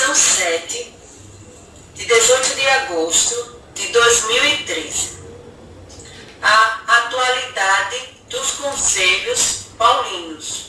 Lição 7, de 18 de agosto de 2013. A atualidade dos conselhos paulinos.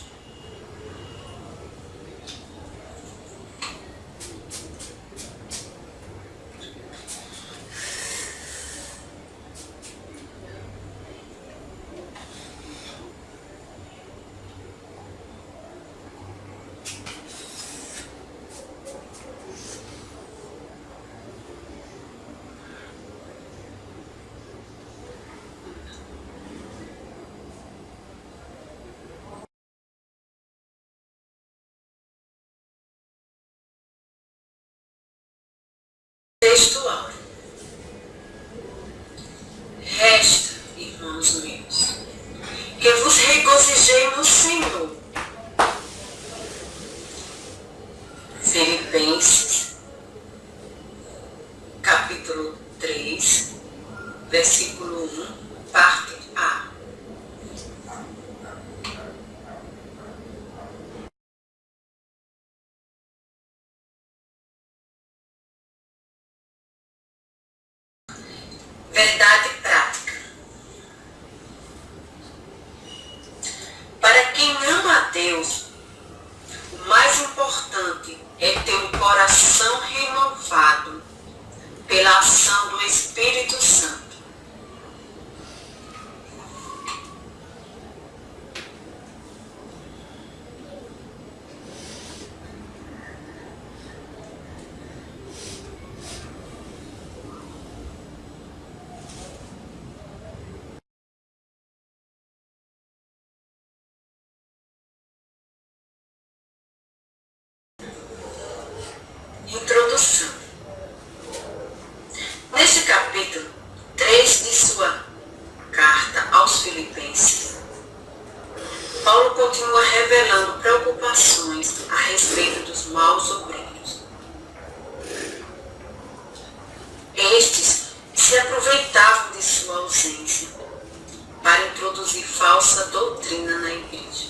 Textual. Resta, irmãos meus, que vos regozijei no Senhor. Filipenses, capítulo 3, versículo 1, parte A. Verdade prática. Para quem ama a Deus, o mais importante é ter um coração renovado pela ação do Espírito Santo. Introdução. Neste capítulo 3 de sua carta aos Filipenses, Paulo continua revelando preocupações a respeito dos maus obreiros. Estes se aproveitavam de sua ausência para introduzir falsa doutrina na igreja.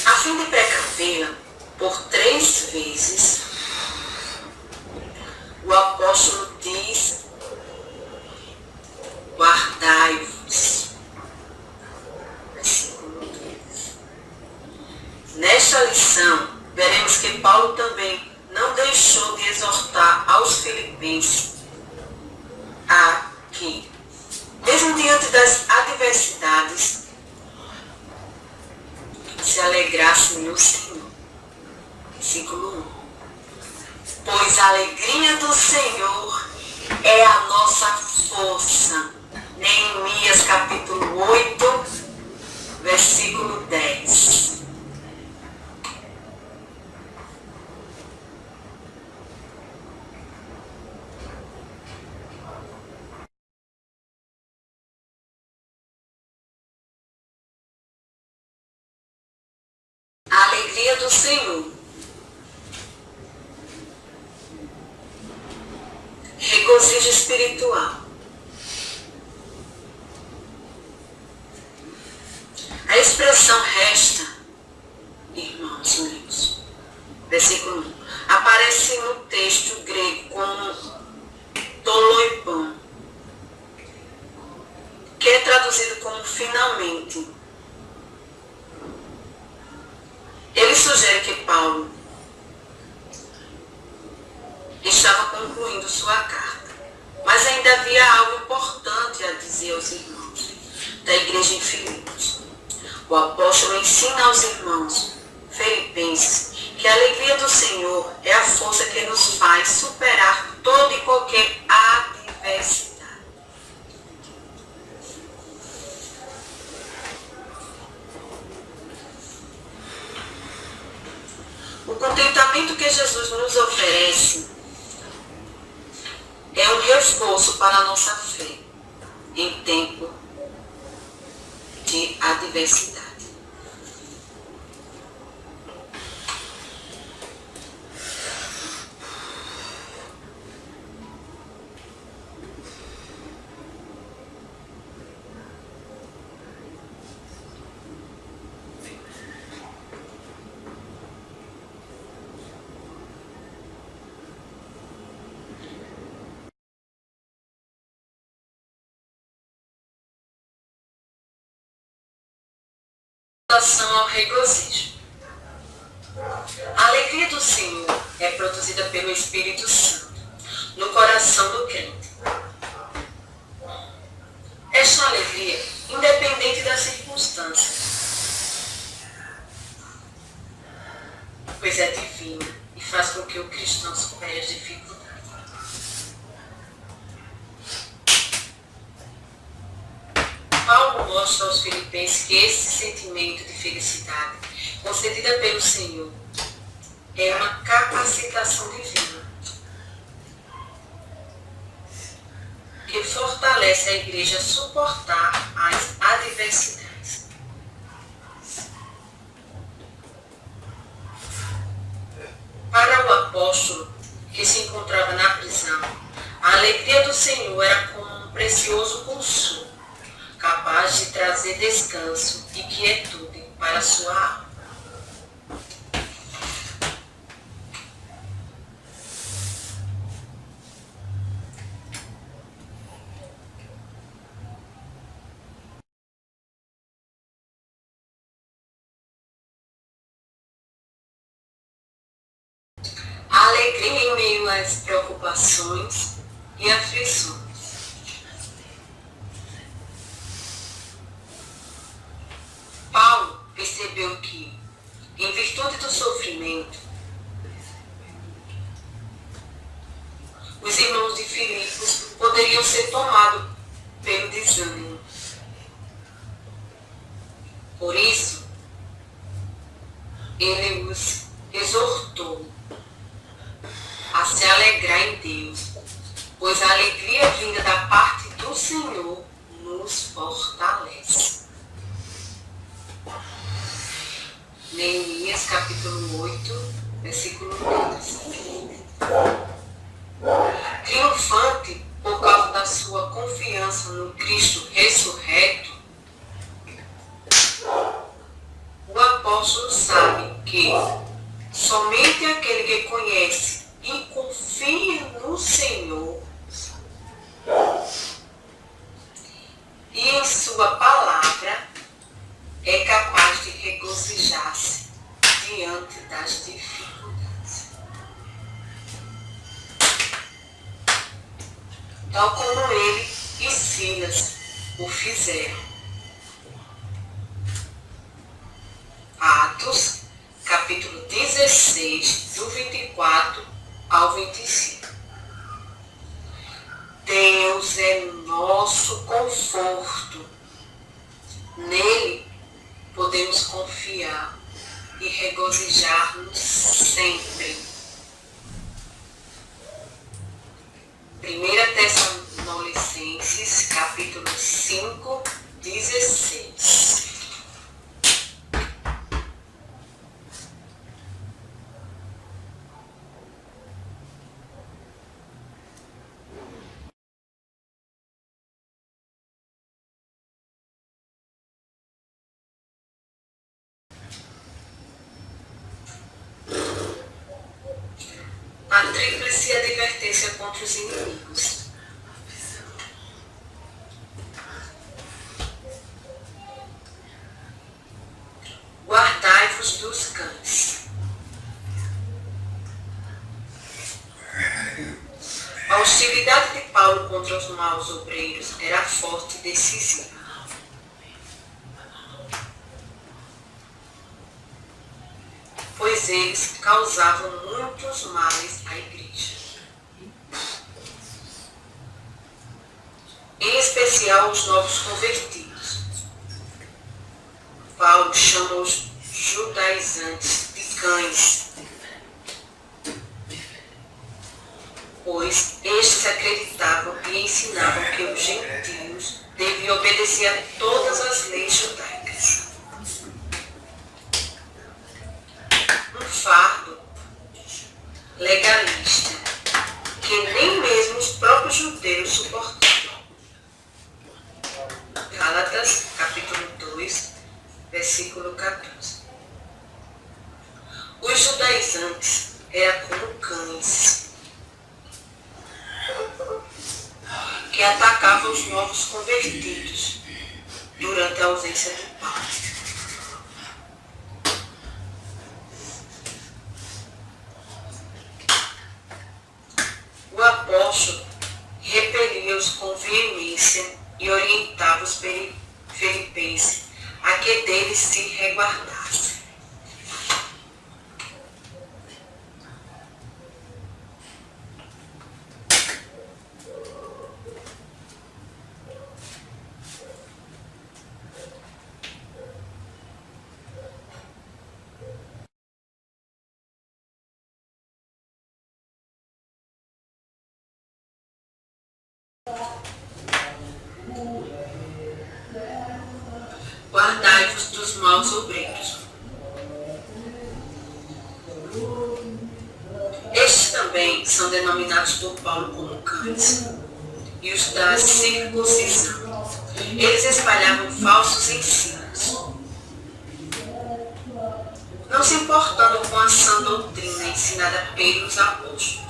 A fim de precavê-la, por 3 vezes, o apóstolo diz: guardai-vos. Versículo 2. Nesta lição, veremos que Paulo também não deixou de exortar aos filipenses a que, mesmo diante das adversidades, se alegrasse no Senhor. Versículo 1. Pois a alegria do Senhor é a nossa força. Neemias capítulo 8, versículo 10. A alegria do Senhor. Regozijo espiritual. A expressão resta, irmãos meus, versículo 1, aparece no texto grego como toloipon, que é traduzido como finalmente. Ele sugere que Paulo estava concluindo sua carta, mas ainda havia algo importante a dizer aos irmãos da igreja em Filipos. O apóstolo ensina aos irmãos filipenses que a alegria do Senhor é a força que nos faz superar toda e qualquer adversidade. O contentamento que Jesus nos oferece é um reforço para a nossa fé em tempo de adversidade. exortação ao regozijo. A alegria do Senhor é produzida pelo Espírito Santo no coração do crente. Esta alegria, independente das circunstâncias, pois é divina e faz com que o cristão supere as dificuldades. Paulo mostra aos filipenses que esse sentimento de felicidade, concedida pelo Senhor, é uma capacitação divina, que fortalece a igreja a suportar as adversidades. Para o apóstolo, que se encontrava na prisão, a alegria do Senhor era como um precioso consolo, capaz de trazer descanso e quietude para a sua alma. A alegria em meio às preocupações e aflições. Paulo percebeu que, em virtude do sofrimento, os irmãos de Filipos poderiam ser tomados pelo desânimo. Por isso, ele os exortou a se alegrar em Deus, pois a alegria vinda da parte do Senhor nos fortalece. Neemias capítulo 8, versículo 12. Triunfante por causa da sua confiança no Cristo ressurreto, o apóstolo sabe que somente aquele que conhece e confia no Senhor e em sua palavra é capaz de regozijar-se diante das dificuldades. Tal como ele e Silas o fizeram. Atos, capítulo 16, do 24 ao 25. Deus é nosso conforto. Nele podemos confiar e regozijar-nos sempre. 1 Tessalonicenses, capítulo 5, 16. A tríplice advertência contra os inimigos. Guardai-vos dos cães. A hostilidade de Paulo contra os maus obreiros era forte e decisiva. Pois eles causavam muitos males à igreja. Em especial os novos convertidos. Paulo chama os judaizantes de cães, pois estes acreditavam e ensinavam que os gentios deviam obedecer a todas as leis judaicas. Um fardo legalista que nem mesmo os próprios judeus suportavam. Gálatas, capítulo 2, versículo 14. Os judaizantes eram como cães que atacavam os novos convertidos durante a ausência de Paulo. apóstolo repelia-os com veemência e orientava os filipenses a que deles se reguardassem. Guardai-vos dos maus obreiros. Estes também são denominados por Paulo como cães, e os da circuncisão. Eles espalhavam falsos ensinos, não se importando com a sã doutrina ensinada pelos apóstolos.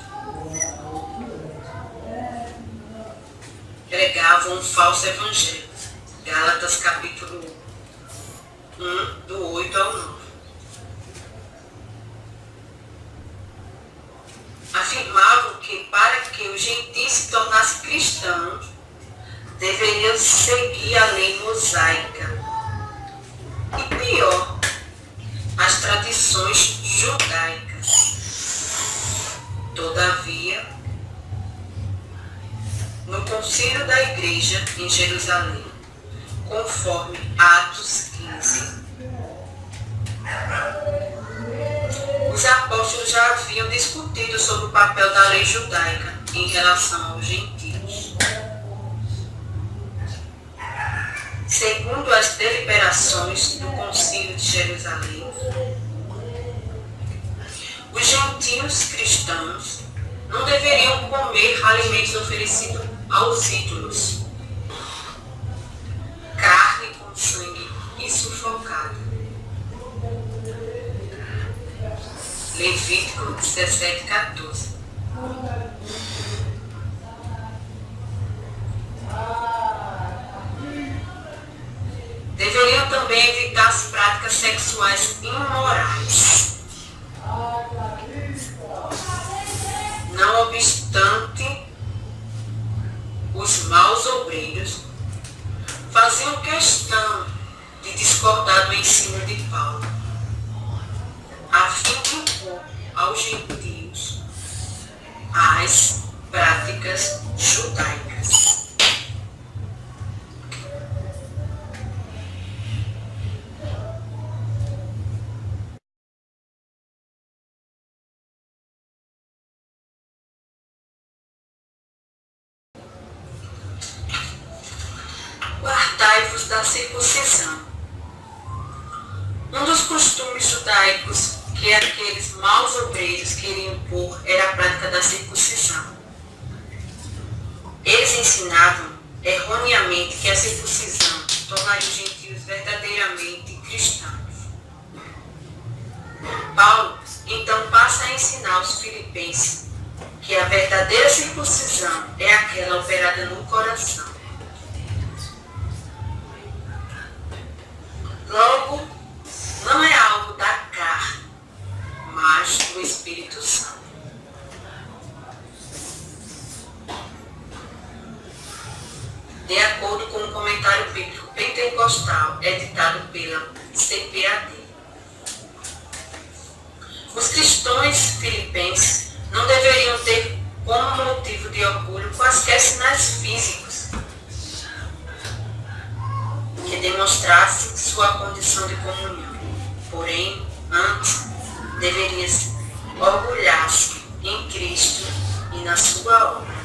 Pregavam um falso evangelho. Gálatas capítulo 1, do 8 ao 9. Afirmavam que para que os gentios se tornassem cristãos, deveriam seguir a lei mosaica. E pior, as tradições judaicas. Todavia, no concílio da igreja em Jerusalém, conforme Atos 15, os apóstolos já haviam discutido sobre o papel da lei judaica em relação aos gentios. Segundo as deliberações do concílio de Jerusalém, os gentios cristãos não deveriam comer alimentos oferecidos aos ídolos, carne com sangue e sufocada. Levítico 17:14. Deveriam também evitar as práticas sexuais imorais. Não obstante, os maus obreiros faziam questão de discordar do ensino de Paulo, a fim de impor aos gentios as práticas judaicas. Guardai-vos da circuncisão. Um dos costumes judaicos que aqueles maus obreiros queriam impor era a prática da circuncisão. Eles ensinavam erroneamente que a circuncisão tornaria os gentios verdadeiramente cristãos. Paulo então passa a ensinar aos filipenses que a verdadeira circuncisão é aquela operada no coração. Logo, não é algo da carne, mas do Espírito Santo. De acordo com o comentário bíblico pentecostal editado pela CPAD, os cristãos filipenses não deveriam ter como motivo de orgulho quaisquer sinais físicos que demonstrasse sua condição de comunhão. Porém, antes, deveria orgulhar-se em Cristo e na sua obra.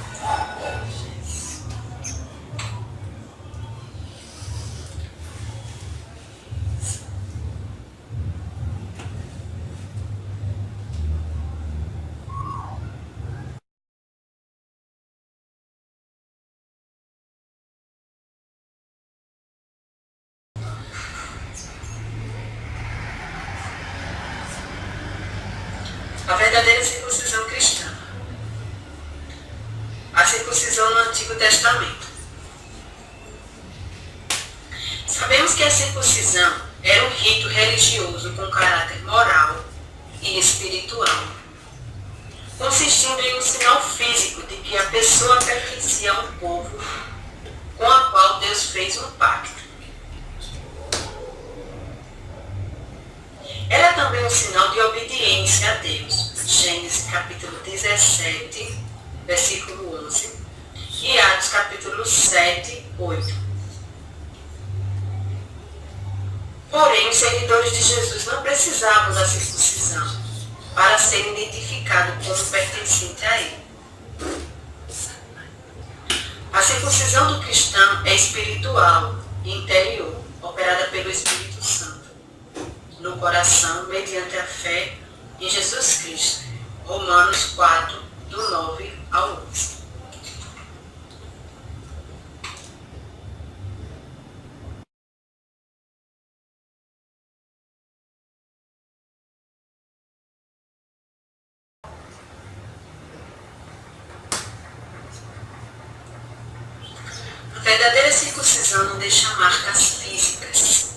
A verdadeira circuncisão cristã. A circuncisão no Antigo Testamento. Sabemos que a circuncisão era um rito religioso com caráter moral e espiritual, consistindo em um sinal físico de que a pessoa pessoa pertencia a um povo com a qual Deus fez um pacto. Ela é também um sinal de obediência a Deus. Gênesis capítulo 17, versículo 11. E Atos capítulo 7, 8. Porém, os seguidores de Jesus não precisavam da circuncisão para serem identificados como pertencentes a ele. A circuncisão do cristão é espiritual e interior, operada pelo Espírito Santo, no coração, mediante a fé em Jesus Cristo. Romanos 4, do 9 ao 11. A verdadeira circuncisão não deixa marcas físicas.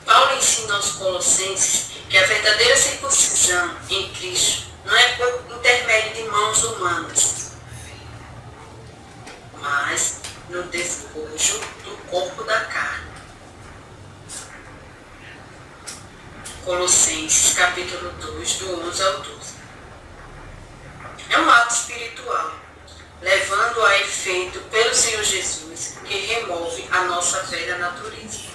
Paulo ensina aos Colossenses que a verdadeira circuncisão em Cristo não é por intermédio de mãos humanas, mas no despojo do corpo da carne. Colossenses capítulo 2, do 11 ao 12. É um ato espiritual, levando a efeito pelo Senhor Jesus, que remove a nossa velha natureza.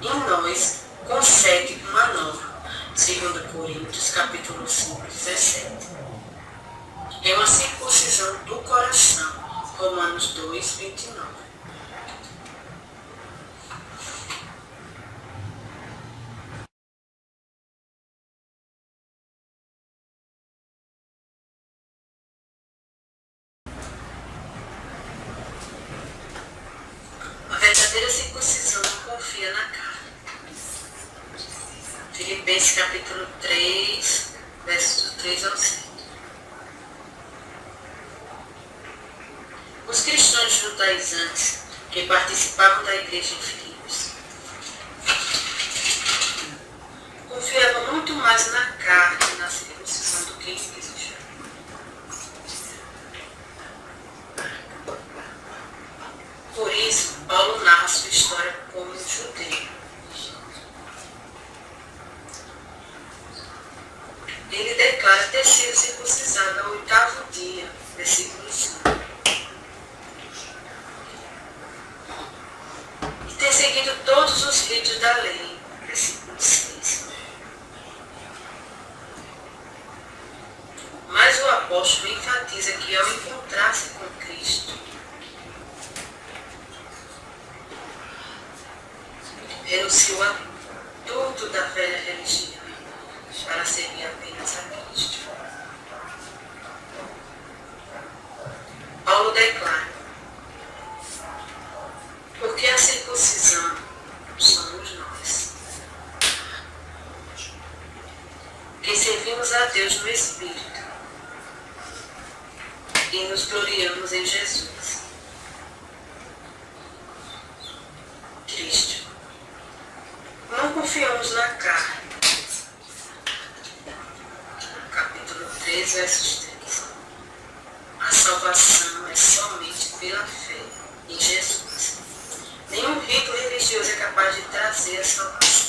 Em nós concede uma nova. 2 Coríntios capítulo 5, 17. É uma circuncisão do coração. Romanos 2, 29. A verdadeira circuncisão não confia na carne. Filipenses capítulo 3, versos 3 ao 7. Os cristãos judaizantes que participavam da igreja em Filipos confiavam muito mais na carne e na circuncisão do que em Cristo. Por isso, Paulo narra sua história como um judeu. Ele declara ter sido circuncisado ao 8º dia, versículo 5. E ter seguido todos os ritos da lei, versículo 6. Mas o apóstolo enfatiza que ao encontrar-se com Cristo, renunciou a tudo da velha religião para servir apenas a Cristo. Paulo declara: porque a circuncisão somos nós, que servimos a Deus no Espírito e nos gloriamos em Jesus Cristo. Não confiamos na carne. Capítulo 3, versos 3. A salvação é somente pela fé em Jesus. Nenhum rito religioso é capaz de trazer a salvação.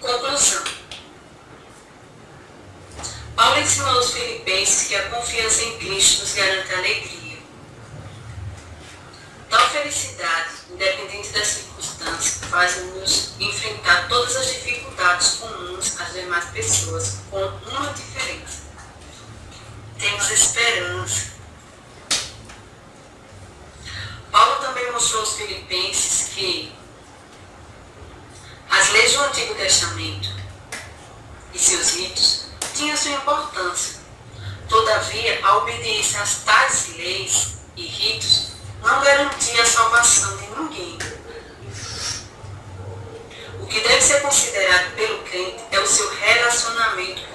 Conclusão. Paulo ensinou aos filipenses que a confiança em Cristo nos garante alegria. Tal felicidade, independente das circunstâncias, faz-nos enfrentar todas as dificuldades comuns às demais pessoas, com uma diferença. Temos esperança. Paulo também mostrou aos filipenses que as leis do Antigo Testamento e seus ritos tinham sua importância, Todavia, a obediência às tais leis e ritos não garantia a salvação de ninguém. O que deve ser considerado pelo crente é o seu relacionamento